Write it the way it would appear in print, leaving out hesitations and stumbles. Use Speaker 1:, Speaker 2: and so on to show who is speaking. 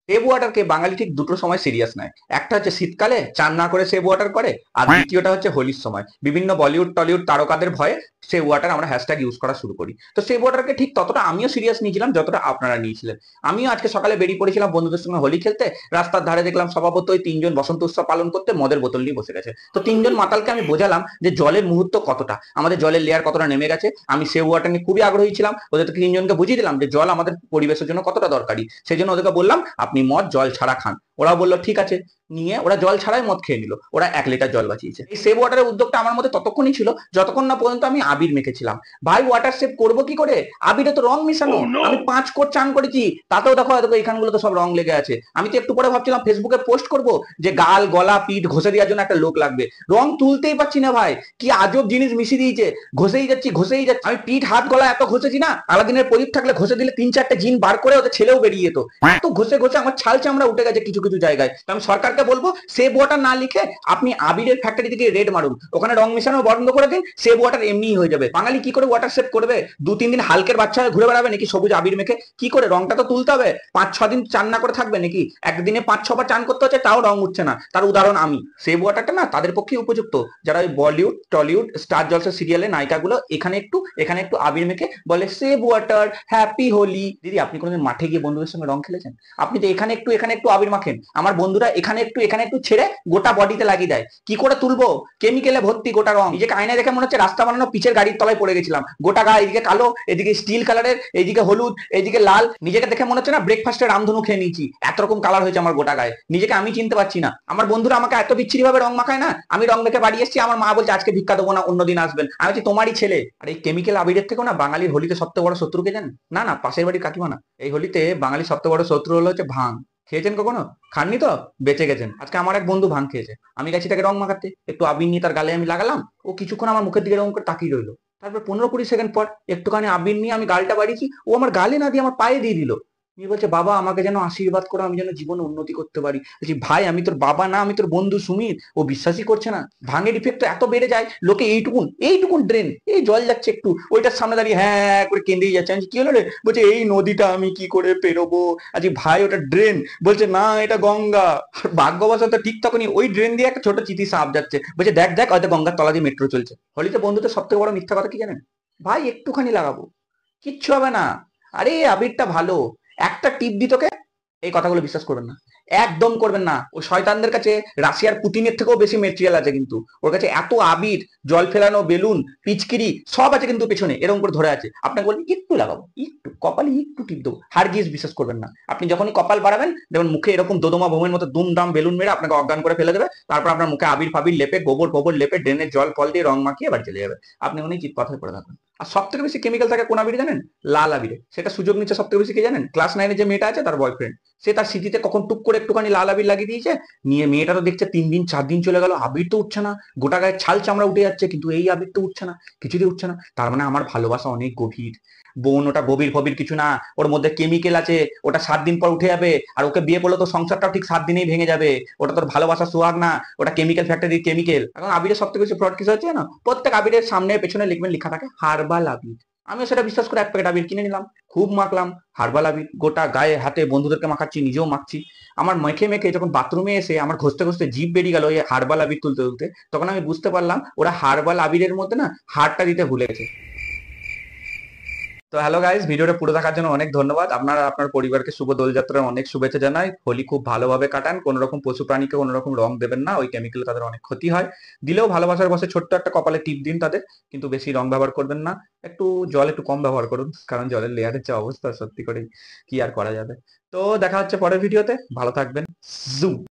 Speaker 1: Save ওয়াটারকে বাঙালি ঠিক দুটো সময় সিরিয়াস নেয়। একটা হচ্ছে শীতকালে চান না করে সেভ ওয়াটার করে, আর দ্বিতীয়টা হচ্ছে হোলির সময় বিভিন্ন বলিউড টলিউড তারকাদের ভয়ে সেভ ওয়াটার আমরা হ্যাশট্যাগ ইউজ করা শুরু করি। তো সেভ ওয়াটারকে ঠিক ততটা আমিও সিরিয়াস নিয়েছিলাম যতটা আপনারা নিয়েছিলেন। আমিও আজকে সকালে বেরিয়ে পড়েছিলাম বন্ধুদের সঙ্গে হোলি খেলতে। রাস্তার ধারে দেখলাম স্বভাবত ওই তিনজন বসন্ত উৎসব পালন করতে মদের বোতল নিয়ে বসে গেছে। তো তিনজন মাতালকে আমি বোঝালাম যে জলের মুহূর্ত কতটা, আমাদের জলের লেয়ার কতটা নেমে গেছে। আমি সেভ ওয়াটার নিয়ে খুবই আগ্রহী ছিলাম, ওদের তিনজনকে বুঝিয়ে দিলাম যে জল আমাদের পরিবেশের জন্য কতটা দরকারি। সেই জন্য ওদেরকে বললাম আপনি মদ জল ছাড়া খান। ওরাও বললো ঠিক আছে। নিয়ে ওরা জল ছাড়াই মদ খেয়ে নিল, ওরা 1 লিটার জল বাঁচিয়েছে। এই সেভ ওয়াটারের উদ্যোগটা আমার মধ্যে ততক্ষণই ছিল যতক্ষণ না পর্যন্ত আমি আবির মেখেছিলাম। ভাই ওয়াটার সেভ করবো কি করে, আবিরে তো রং মিশানো। আমি 5 কোট চান করেছি, তাতেও দেখো এখানগুলো তো সব রং লেগে আছে। আমি তো একটু পরে ভাবছিলাম ফেসবুকে পোস্ট করব যে গাল গলা পিঠ ঘষে দেওয়ার জন্য একটা লোক লাগবে, রং তুলতেই পারছি না ভাই। কি আজব জিনিস মিশিয়ে দিয়েছে, ঘষেই যাচ্ছি ঘষেই যাচ্ছি। আমি পিঠ হাত গলা এত ঘষেছি না, আলাদিনের প্রদীপ থাকলে ঘষে দিলে 3-4টে জিন বার করে ওদের ছেলেও বেরিয়ে যেত। এত ঘষে ঘষে আমার ছাল চামড়া উঠে গেছে কিছু কিছু জায়গায়। তো আমি সরকারকে বলবো সেভ ওয়াটার না লিখে আপনি আবিরের ফ্যাক্টরি থেকে রেড মারুন, ওখানে রং মেশানো বন্ধ করে দিন, সেভ ওয়াটার এমনিই হয়ে যাবে। বাঙালি কি করে ওয়াটার সেভ করবে? 2-3 দিন হালকের বাচ্চা হয়ে ঘুরে বেড়াবে নাকি সবুজ আবির মেখে? কি করে রংটা তো তুলতে হবে। 5-6 দিন চান না করে থাকবে নাকি? একদিনে 5-6 বার চান করতে হচ্ছে তাও রং উঠছে না, তার উদাহরণ আমি। সেভ ওয়াটারটা না তাদের পক্ষে উপযুক্ত যারা ওই বলিউড টলিউড স্টার জলসা সিরিয়ালে নায়িকাগুলো এখানে একটু আবির মেখে বলে সেভ ওয়াটার হ্যাপি হোলি। দিদি আপনি কোনোদিন মাঠে গিয়ে বন্ধুদের সঙ্গে রং খেলেছেন? আপনি তো এখানে একটু আবির মাখেন, আমার বন্ধুরা এখানে একটু ছেড়ে গোটা বডিতে লাগিয়ে দেয়। কি করে তুলবো? কেমিক্যালে ভর্তি গোটা রং। নিজেকে আয়নায় দেখে মনে হচ্ছে রাস্তা বানানো পিচের গাড়ির তলায় পড়ে গেছিলাম। গোটা গায়ে এদিকে কালো, এদিকে স্টিল কালারের, এইদিকে হলুদ, এইদিকে লাল। নিজেকে দেখে মনে হচ্ছে না ব্রেকফাস্টে রামধনু খেয়ে নিয়েছি, এত রকম কালার হয়েছে আমার গোটা গায়ে। নিজেকে আমি চিনতে পারছি না। আমার বন্ধুরা আমাকে এত বিচ্ছিরি ভাবে রং মাখায় না, আমি রং মেখে বাড়ি এসেছি, আমার মা বলছে আজকে ভিক্ষা দেবো না, অন্যদিন আসবেন। আমি বলছি তোমারই ছেলে। আর এই কেমিক্যাল আবিরের থেকেও না বাঙালির হোলিতে সবথেকে বড় শত্রুকে জানেন? না না, পাশের বাড়ির কাকিমা না। এই হোলিতে বাঙালির সবথেকে বড় শত্রু হলো হচ্ছে ভাঙ। খেয়েছেন কখনো? খাননি তো? বেঁচে গেছেন। আজকে আমার এক বন্ধু ভাঙ খেয়েছে, আমি গেছি তাকে রং মাখাতে, একটু আবির নিয়ে তার গালে আমি লাগালাম। ও কিছুক্ষণ আমার মুখের দিকে রং করে তাকিয়ে রইলো। তারপর 15-20 সেকেন্ড পর একটুখানি আবির নিয়ে আমি গালটা বাড়িয়েছি, ও আমার গালে না দিয়ে আমার পায়ে দিয়ে দিল। নিয়ে বলছে বাবা আমাকে যেন আশীর্বাদ করো, আমি যেন জীবনে উন্নতি করতে পারি। বলছি ভাই আমি তোর বাবা না, আমি তোর বন্ধু সুমিত। ও বিশ্বাসই করছে না। ভাঙের ইফেক্ট তো এত বেড়ে যায়, লোকে এইটুকুন এইটুকুন ড্রেন, এই জল যাচ্ছে একটু, ওইটার সামনে দাঁড়িয়ে হ্যাঁ হ্যাঁ করে কেঁদেই যাচ্ছে। আমি বলছি, কি হলো রে? বলছে এই নদীটা আমি কি করে পেরোবো। আজকে ভাই ওটা ড্রেন। বলছে না এটা গঙ্গা। আর ভাগ্যবশত ঠিক তখনই ওই ড্রেন দিয়ে একটা ছোট চিতি সাপ যাচ্ছে, বলছে দেখ দেখ হয়তো গঙ্গার তলা দিয়ে মেট্রো চলছে। হোলিতে বন্ধুদের সব থেকে বড় মিথ্যা কথা কি জানেন? ভাই একটুখানি লাগাবো, কিচ্ছু হবে না, আরে আবিরটা ভালো, একটা টিপ দি তোকে। এই কথাগুলো বিশ্বাস করবেন না, একদম করবেন না। ও শয়তানদের কাছে রাশিয়ার পুতিনের থেকেও বেশি মেটেরিয়াল আছে কিন্তু। ওর কাছে এত আবির, জল ফেলানো বেলুন, পিচকিরি সব আছে কিন্তু পেছনে এরকম করে ধরে আছে। আপনাকে বলবেন একটু লাগাবো, একটু কপালে একটু টিপ দেবো, হারগিজ বিশ্বাস করবেন না। আপনি যখনই কপাল বাড়াবেন দেখবেন মুখে এরকম দোদমা ভূমির মতো দুমদাম বেলুন মেরে আপনাকে অজ্ঞান করে ফেলে দেবে। তারপর আপনার মুখে আবির ফাবির লেপে গোবর ফোবর লেপে ড্রেনের জল ফল দিয়ে রং মাখিয়ে বাড়ি চলে যাবে। আপনি উনি চিৎ কথায় পড়ে থাকবেন। আর সব থেকে বেশি কেমিক্যাল থাকে কোন আবিরে জানেন? লাল আবিরে। সেটা সুযোগ নিচ্ছে সব থেকে বেশি কে জানেন? ক্লাস 9-এ যে মেয়েটা আছে তার বয়ফ্রেন্ড। সে তার স্মৃতিতে কখন টুক করে একটুখানি লাল আবির লাগিয়ে দিয়েছে, নিয়ে মেয়েটা তো দেখছে 3 দিন 4 দিন চলে গেল, আবির তো উঠছে না, গোটা গায়ে ছাল চামড়া উঠে যাচ্ছে, কিন্তু এই আবির তো উঠছে না, কিছুতেই উঠছে না। তার মানে আমার ভালোবাসা অনেক গভীর। বোন ওটা গভীর ফবির কিছু না, ওর মধ্যে কেমিক্যাল আছে, ওটা 7 দিন পর উঠে যাবে। আর ওকে বিয়ে করলে তো সংসারটাও ঠিক 7 দিনেই ভেঙে যাবে। ওটা তোর ভালোবাসা সোহাগ না, ওটা কেমিক্যাল ফ্যাক্টরির কেমিক্যাল। এখন আবিরের সব থেকে বেশি ফ্রড কিছু হচ্ছে না, প্রত্যেক আবিরের সামনে পেছনে লিখবেন লেখা থাকে হার্বাল আবির। আমিও সেটা বিশ্বাস করে 1 প্যাকেট আবির কিনে নিলাম, খুব মাখলাম। হার্বাল আবির গোটা গায়ে হাতে বন্ধুদেরকে মাখাচ্ছি, নিজেও মাখছি। আমার মেখে মেখে যখন বাথরুমে এসে আমার ঘষতে ঘষতে জিভ বেরিয়ে গেল ওই হার্বাল আবির তুলতে তুলতে, তখন আমি বুঝতে পারলাম ওরা হার্বাল আবিরের মধ্যে না হাড়টা দিতে ভুলে গেছে। তো হ্যালো গাইস, ভিডিওটা পুরো দেখার জন্য অনেক ধন্যবাদ। আপনারা আপনার পরিবারকে শুভ দোলযাত্রার অনেক শুভেচ্ছা জানাই। হোলি খুব ভালোভাবে কাটান, কোনো রকম পশু প্রাণীকে কোনো রকম রং দেবেন না, ওই কেমিক্যালে তাদের অনেক ক্ষতি হয়। দিলেও ভালোবাসার বসে ছোট্ট একটা কপালে টিপ দিন তাদের, কিন্তু বেশি রং ব্যবহার করবেন না। একটু জল একটু কম ব্যবহার করুন, কারণ জলের লেয়ারের যে অবস্থা সত্যি করে কি আর করা যাবে। তো দেখা হচ্ছে পরের ভিডিওতে, ভালো থাকবেন। জুম।